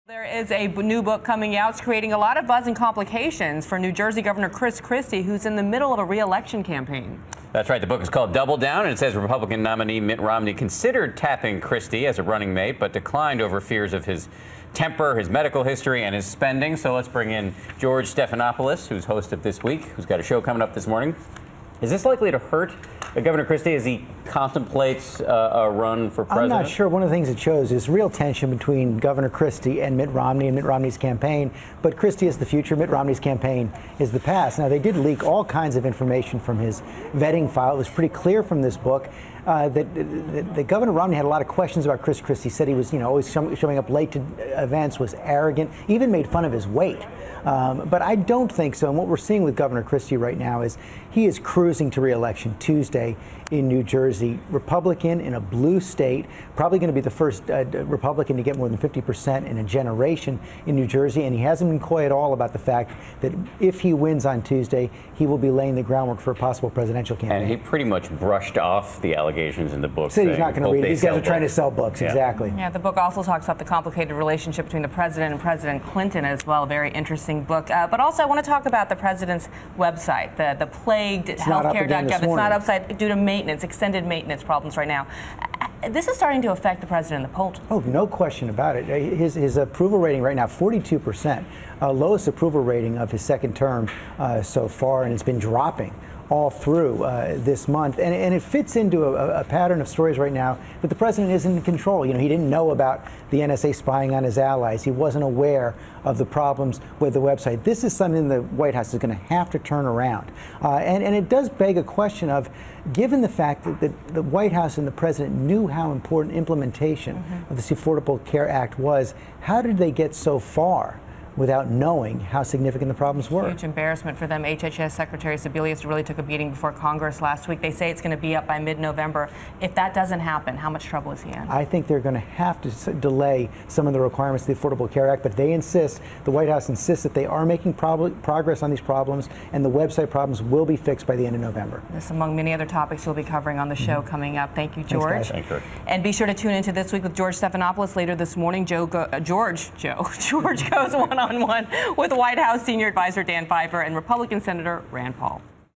There is a new book coming out. It's creating a lot of buzz and complications for New Jersey Governor Christie, who's in the middle of a re-election campaign. That's right. The book is called Double Down, and it says Republican nominee Mitt Romney considered tapping Christie as a running mate, but declined over fears of his temper, his medical history, and his spending. So let's bring in George Stephanopoulos, who's host of This Week, who's got a show coming up this morning. Is this likely to hurt Governor Christie as he contemplates a run for president? I'm not sure. One of the things it shows is real tension between Governor Christie and Mitt Romney's campaign. But Christie is the future. Mitt Romney's campaign is the past. Now, they did leak all kinds of information from his vetting file. It was pretty clear from this book that Governor Romney had a lot of questions about Christie. Said he was, always showing up late to events, was arrogant, even made fun of his weight. But I don't think so. And what we're seeing with Governor Christie right now is he is cruising to re-election Tuesday in New Jersey. Republican in a blue state, probably going to be the first Republican to get more than 50% in a generation in New Jersey. And he hasn't been coy at all about the fact that if he wins on Tuesday, he will be laying the groundwork for a possible presidential campaign. And he pretty much brushed off the allegations in the book. Said he's not going to read it. These guys are trying to sell books. Yeah. Exactly. Yeah, the book also talks about the complicated relationship between the president and President Clinton as well. A very interesting book. But also, I want to talk about the president's website, the plagued healthcare.gov. It's not upside due to maintenance, extended maintenance problems right now. This is starting to affect the president in the polls. Oh, no question about it. His approval rating right now, 42%, lowest approval rating of his second term so far, and it's been dropping all through this month. And it fits into a pattern of stories right now that the president isn't in control. He didn't know about the NSA spying on his allies. He wasn't aware of the problems with the website. This is something the White House is going to have to turn around. And it does beg a question of, given the fact that the White House and the president knew how important implementation of this Affordable Care Act was, how did they get so far without knowing how significant the problems were? Huge embarrassment for them. HHS Secretary Sebelius really took a beating before Congress last week. They say it's going to be up by mid-November. If that doesn't happen, how much trouble is he in? I think they're going to have to delay some of the requirements of the Affordable Care Act, but they insist, the White House insists that they are making progress on these problems, and the website problems will be fixed by the end of November. This among many other topics we'll be covering on the show coming up. Thank you, George. Thanks, George. And be sure to tune into This Week with George Stephanopoulos later this morning. George goes one-on-one with White House Senior Advisor Dan Pfeiffer and Republican Senator Rand Paul.